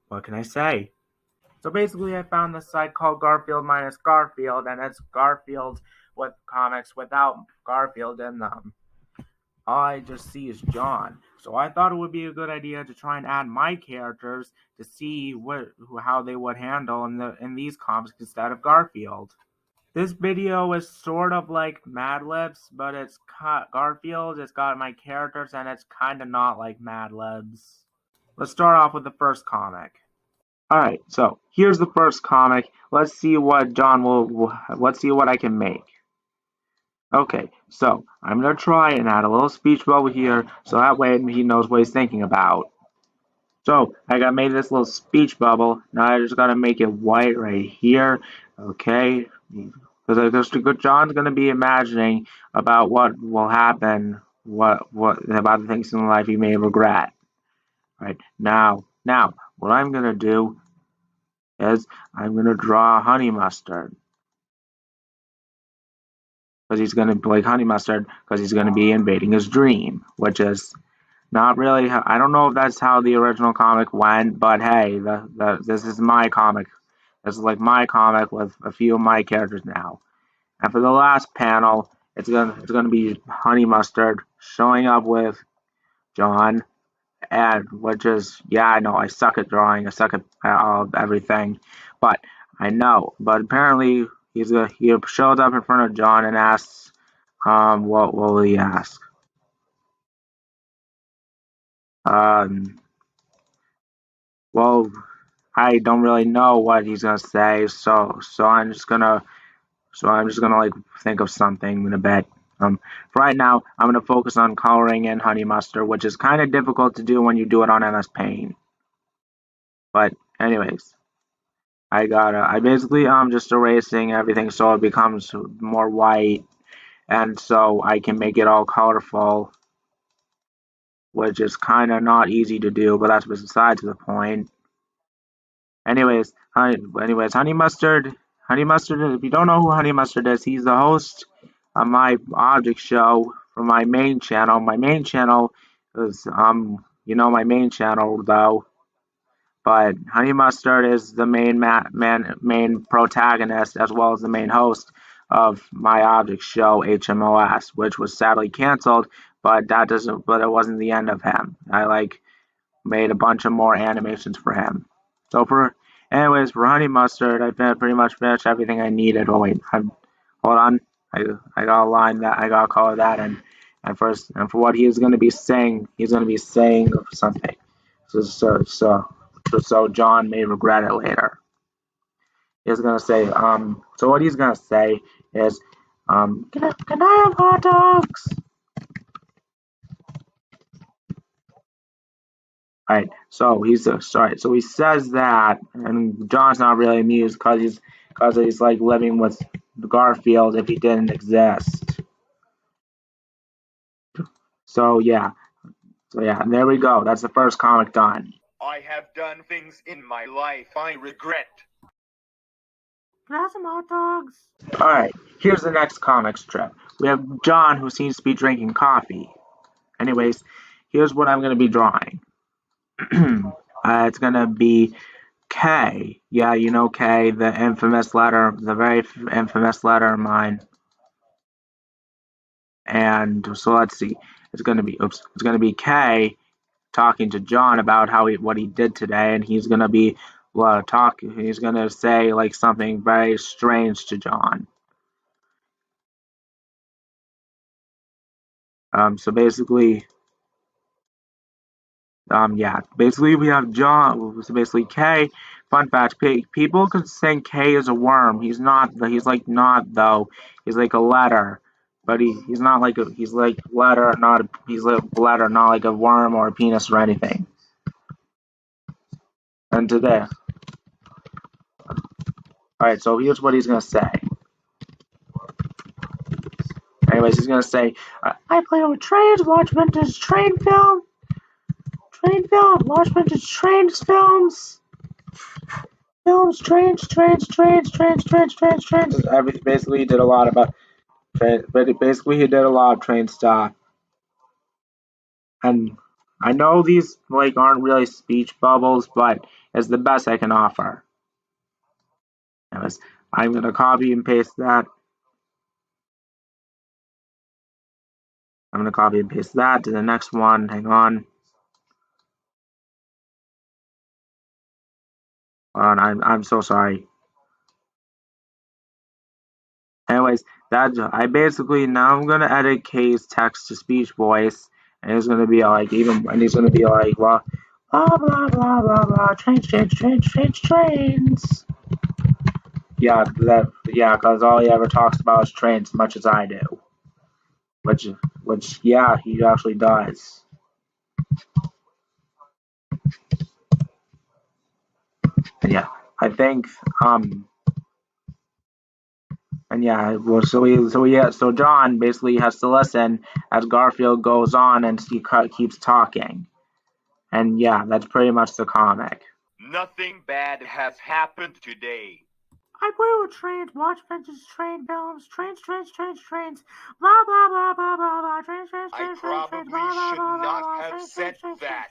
what can I say? So basically, I found this site called Garfield Minus Garfield, and it's Garfield with comics without Garfield in them. All I just see is John. So I thought it would be a good idea to try and add my characters to see how they would handle in these comics instead of Garfield. This video is sort of like Mad Libs, but it's Garfield. It's got my characters, and it's kind of not like Mad Libs. Let's start off with the first comic. Alright, so here's the first comic. Let's see what let's see what I can make. Okay, so I'm gonna try and add a little speech bubble here, so that way he knows what he's thinking about. So I got made this little speech bubble. Now I just gotta make it white right here. Okay, because John's gonna be imagining about what will happen, what about the things in life he may regret. Right now, what I'm gonna do is I'm gonna draw Honey Mustard. Because he's going to like Honey Mustard because he's going to be invading his dream, which is not really. I don't know if that's how the original comic went, but hey, this is my comic. This is like my comic with a few of my characters now. And for the last panel, it's gonna be Honey Mustard showing up with John, and which is I know I suck at drawing, I suck at everything, but I know. But apparently he shows up in front of John and asks, what will he ask? Well, I don't really know what he's gonna say, so I'm just gonna like think of something in a bit. For right now, I'm gonna focus on coloring in Honey Mustard, which is kind of difficult to do when you do it on MS Paint. But anyways. I basically just erasing everything so it becomes more white, and so I can make it all colorful, which is kind of not easy to do, but that's besides the point. Anyways, Honey Mustard. Honey Mustard. If you don't know who Honey Mustard is, he's the host of my object show for my main channel. My main channel is you know my main channel though. But Honey Mustard is the main protagonist as well as the main host of my object show HMOS, which was sadly canceled. But it wasn't the end of him. I made a bunch of more animations for him. So for Honey Mustard, I pretty much finished everything I needed. Oh wait, hold on. I got a line that I gotta color that and for what he's gonna be saying, something. So John may regret it later. He's gonna say, so what he's gonna say is, can I have hot dogs? Alright, so he says that, and John's not really amused because he's like living with Garfield if he didn't exist. So yeah, there we go. That's the first comic done. I have done things in my life I regret. Can I have some hot dogs? Alright, here's the next comic strip. We have John who seems to be drinking coffee. Anyways, here's what I'm going to be drawing. It's going to be K. Yeah, you know K, the infamous letter, the very infamous letter of mine. And so let's see. It's going to be K talking to John about what he did today, and he's gonna be he's gonna say like something very strange to John. So basically basically we have John, so basically K. Fun fact, people could think K is a worm. He's not though. He's like a letter. But he's not like he's like letter, not like a worm or a penis or anything. And today. Alright, so here's what he's gonna say. Anyways, he's gonna say, I play with trains, watch vintage train film, watch vintage trains films, trains. Basically, he did a lot about train, but basically he did a lot of train stuff. And I know these aren't really speech bubbles, but it's the best I can offer. Anyways, I'm gonna copy and paste that. I'm gonna copy and paste that to the next one. Hang on. Hold on, I'm so sorry. Anyways, I basically now I'm gonna edit K's text to speech voice, and it's gonna be and he's gonna be like, well, blah blah blah blah blah, trains. Yeah, because all he ever talks about is trains, as much as I do. Which yeah, he actually does. And yeah, I think and yeah, well, so John basically has to listen as Garfield goes on and he keeps talking. And yeah, that's pretty much the comic. Nothing bad has happened today. I play with trains, watch benches, train films, trains, blah blah blah blah blah blah, I probably blah blah should blah not blah have said that.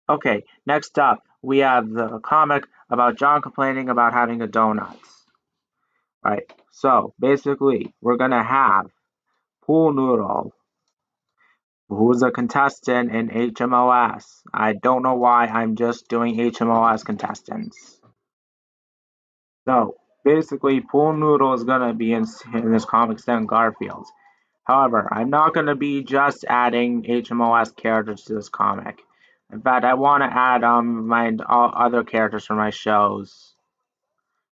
Okay, next up we have the comic about John complaining about having a donuts. Right. So basically, we're gonna have Pool Noodle, who's a contestant in HMOS. I don't know why I'm just doing HMOS contestants. So basically, Pool Noodle is gonna be in this comic stand Garfield. However, I'm not gonna be just adding HMOS characters to this comic. In fact, I want to add my all other characters from my shows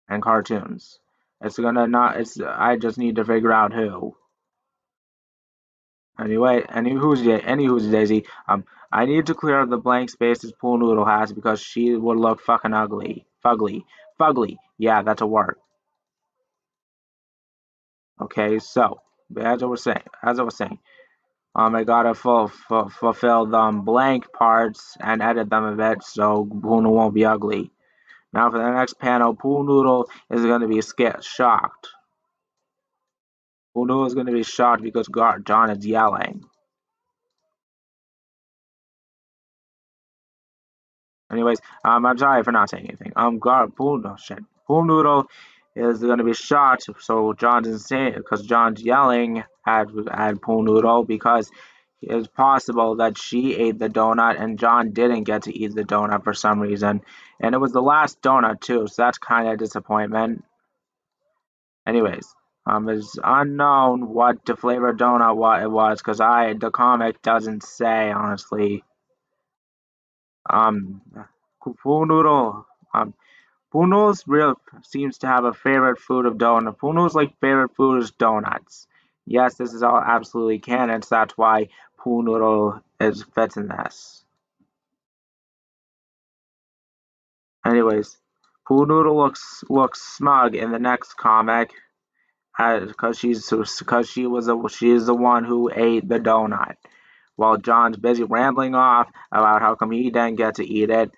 and cartoons. It's gonna not. It's I just need to figure out who. Anyway, any who's Daisy. I need to clear up the blank spaces Pool Noodle has because she would look fucking ugly, fugly. Yeah, that's a word. Okay, so as I was saying, I gotta fulfill the blank parts and edit them a bit so Pool Noodle won't be ugly. Now for the next panel, Pool Noodle is gonna be shocked. Pool Noodle is gonna be shocked because John is yelling. Anyways, I'm sorry for not saying anything. Pool Noodle is going to be shot, so John doesn't say it because John's yelling at Pool Noodle because it's possible that she ate the donut and John didn't get to eat the donut for some reason, and it was the last donut too, so that's kind of a disappointment. Anyways, it's unknown what the flavor donut what it was because the comic doesn't say honestly. Um, Pool Noodle. Puno's real seems to have a favorite food of donut. Puno's favorite food is donuts. Yes, this is all absolutely canon, so that's why Pool Noodle is fits in this. Anyways, Pool Noodle looks smug in the next comic because she is the one who ate the donut. While John's busy rambling off about how come he didn't get to eat it,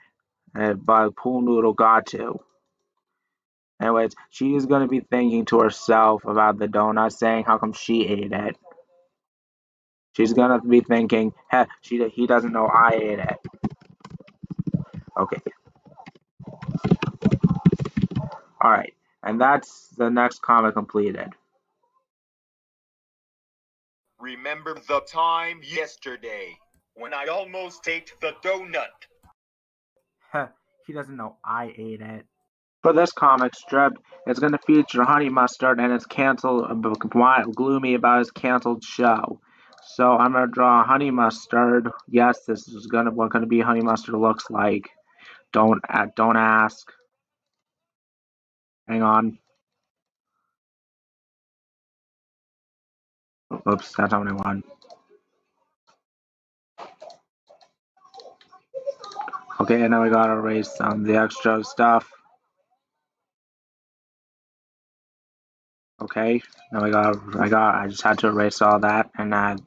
but Pool Noodle got to. Anyways, she is going to be thinking to herself about the donut, saying how come she ate it. She's going to be thinking, hey, he doesn't know I ate it. Okay, alright. And that's the next comic completed. Remember the time yesterday when I almost ate the donut? He doesn't know I ate it. For this comic strip, it's going to feature Honey Mustard and it's gloomy about his canceled show. So I'm going to draw Honey Mustard. Yes, this is what going to be Honey Mustard looks like. Don't ask. Hang on. Oops, that's not what I want. Okay, and now we gotta erase the extra stuff. Okay, now I just had to erase all that, and I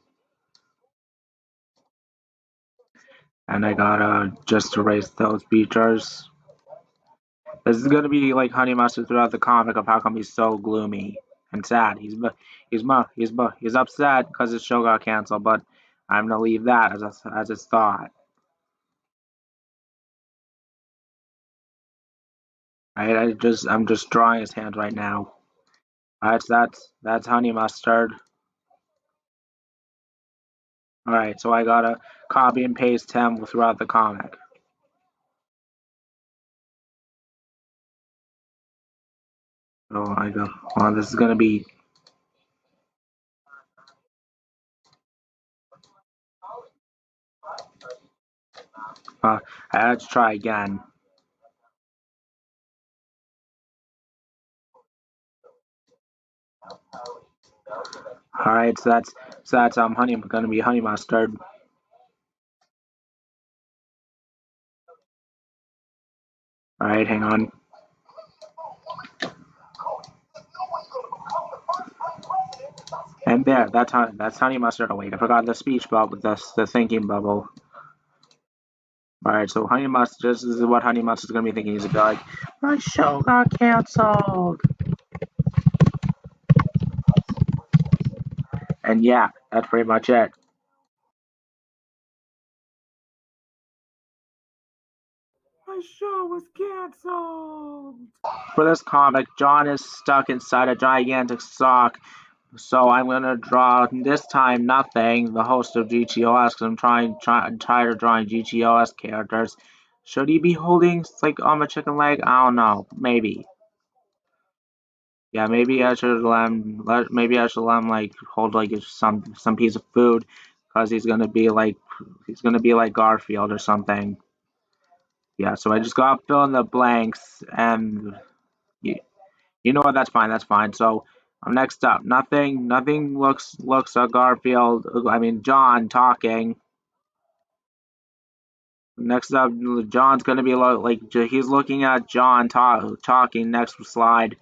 gotta just erase those features. This is gonna be like Honey Mustard throughout the comic of how come he's so gloomy and sad. He's upset because his show got canceled, but I'm gonna leave that as a thought. I'm just drawing his hand right now. That's honey mustard. All right, so I gotta copy and paste him throughout the comic. So I go. Well, this is gonna be. I had to try again. All right, so that's honey gonna be honey mustard. All right, hang on. And there, that's honey mustard. Oh wait, I forgot the speech bubble, the thinking bubble. All right, so honey mustard. This is what honey mustard is gonna be thinking. He's gonna be like, my show got canceled. And yeah, that's pretty much it. My show was canceled. For this comic, John is stuck inside a gigantic sock. So I'm gonna draw this time nothing, the host of GTOS, because I'm tired of drawing GTOS characters. Should he be holding like on a chicken leg? I don't know. Maybe. Yeah, maybe I should let him like hold like some piece of food, because he's gonna be like Garfield or something. Yeah, so I just gotta fill in the blanks, and you, you know what? That's fine. That's fine. So next up, nothing looks at Garfield. I mean John talking. Next up, John's gonna be he's looking at John talking. Next slide,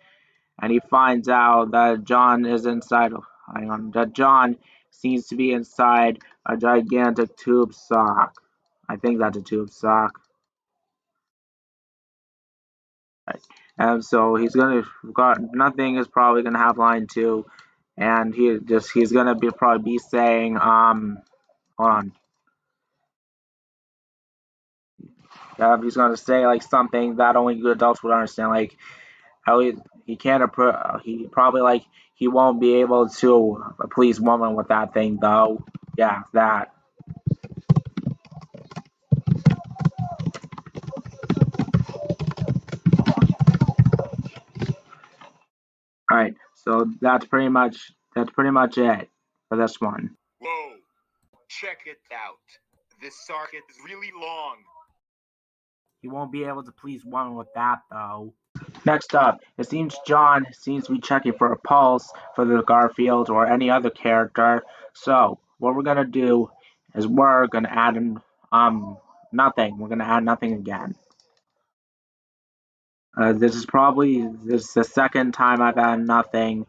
and he finds out that John is inside. Hang on, that John seems to be inside a gigantic tube sock. I think that's a tube sock. Right. And so he's gonna got nothing is probably gonna have line two, and he's gonna be probably be saying hold on, he's gonna say like something that only good adults would understand, like how he can't he probably like he won't be able to please woman with that thing though. Yeah, that. All right, so that's pretty much it for this one. Whoa, check it out. This socket is really long. He won't be able to please woman with that though. Next up, it seems John seems to be checking for a pulse for the Garfield or any other character. So what we're gonna do is we're gonna add in nothing. We're gonna add nothing again. This is the second time I've added nothing,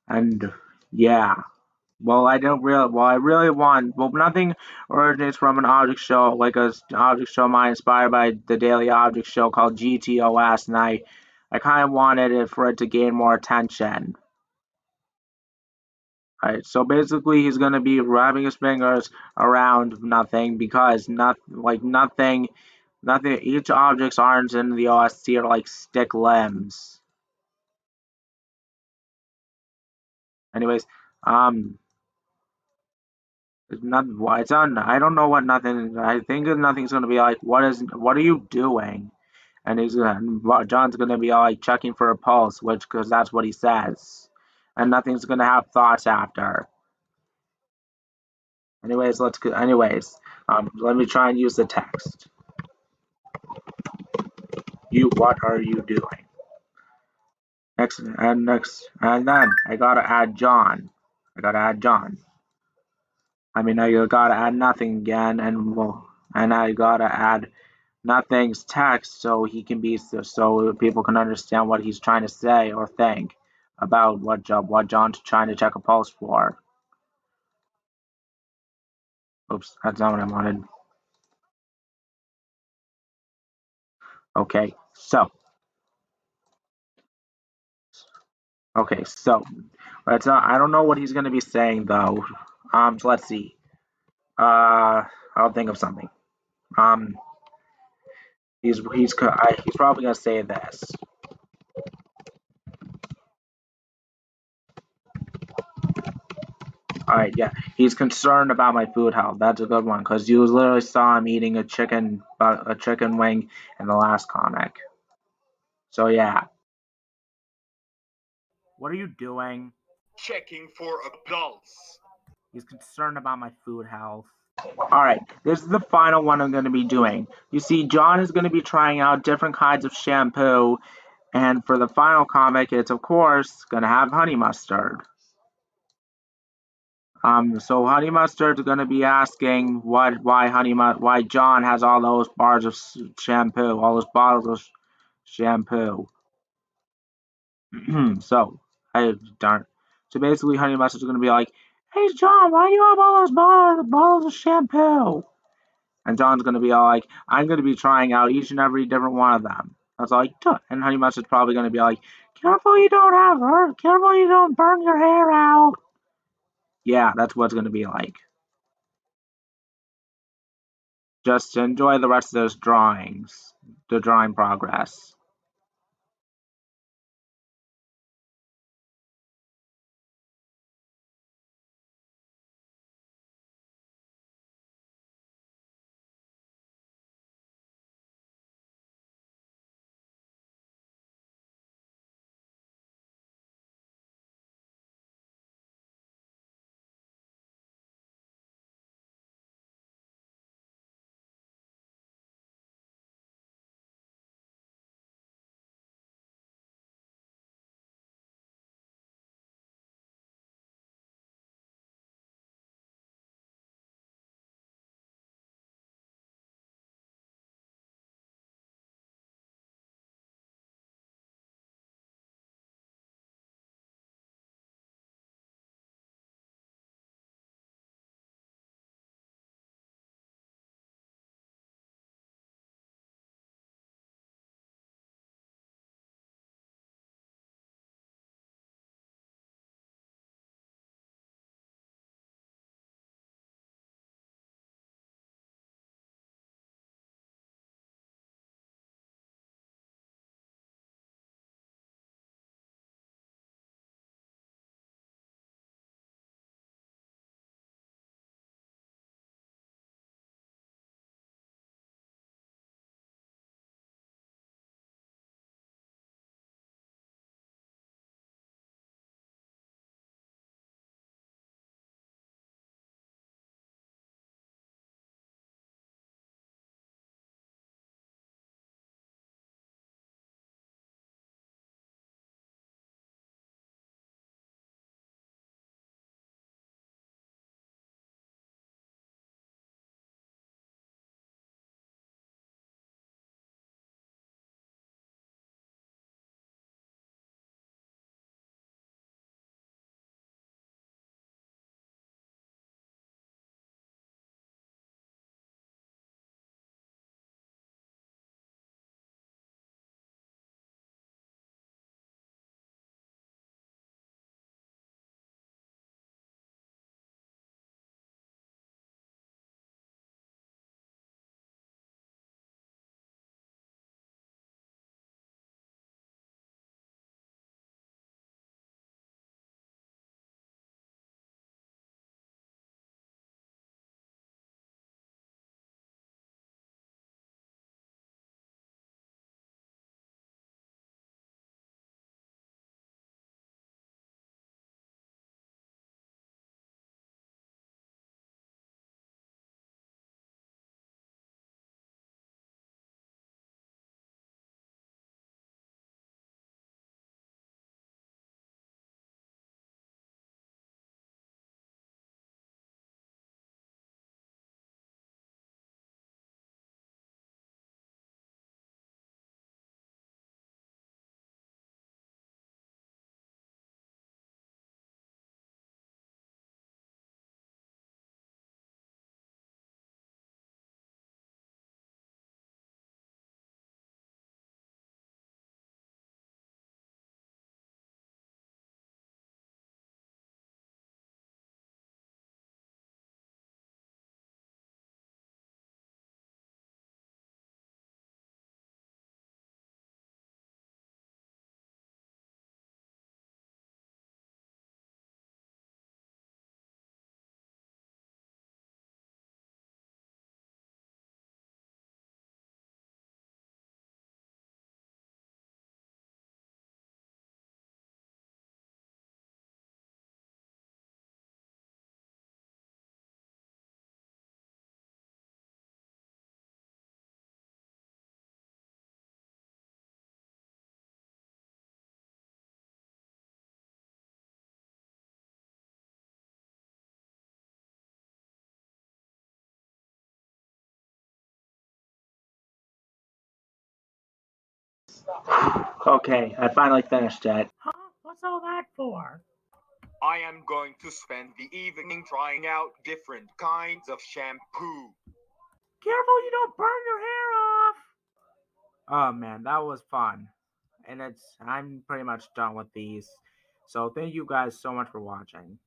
and yeah. I really want. Well, nothing originates from an object show like a object show mine inspired by the daily object show called GTOS, and I kind of wanted it for it to gain more attention. Right, so basically, he's gonna be wrapping his fingers around nothing because nothing. Each object's arms in the OSC are like stick limbs. Anyways, um, it's not. It's on. I don't know what nothing. I think nothing's gonna be like. What are you doing? And John's gonna be like checking for a pulse, which because that's what he says, and nothing's gonna have thoughts after. Anyways, let's go. Anyways, let me try and use the text. What are you doing? And then I gotta add John. I gotta add John. I mean, I gotta add nothing again, and I gotta add nothing's text so he can be so people can understand what he's trying to say or think about what John's trying to check a pulse for. Oops, that's not what I wanted. Okay, so let's I don't know what he's gonna be saying though. So let's see. I'll think of something. Um, he's probably gonna say this. right, yeah. He's concerned about my food health. That's a good one because you literally saw him eating a chicken wing in the last comic. So yeah. What are you doing? Checking for adults. He's concerned about my food health. Alright, this is the final one I'm going to be doing. You see, John is going to be trying out different kinds of shampoo, and for the final comic, it's of course going to have honey mustard. So honey mustard's going to be asking why John has all those bars of shampoo, all those bottles of shampoo. So, darn. So basically, honey mustard's going to be like, "Hey John, why do you have all those bottles of shampoo?" And John's gonna be all like, I'm gonna be trying out each and every different one of them. That's like, duh. And Honey Mustard's probably gonna be like, careful you don't burn your hair out. Yeah, that's what it's gonna be like. Just enjoy the rest of those drawings, the drawing progress. Okay, I finally finished it. Huh? What's all that for? I am going to spend the evening trying out different kinds of shampoo. Careful you don't burn your hair off! Oh man, that was fun. And I'm pretty much done with these. So thank you guys so much for watching.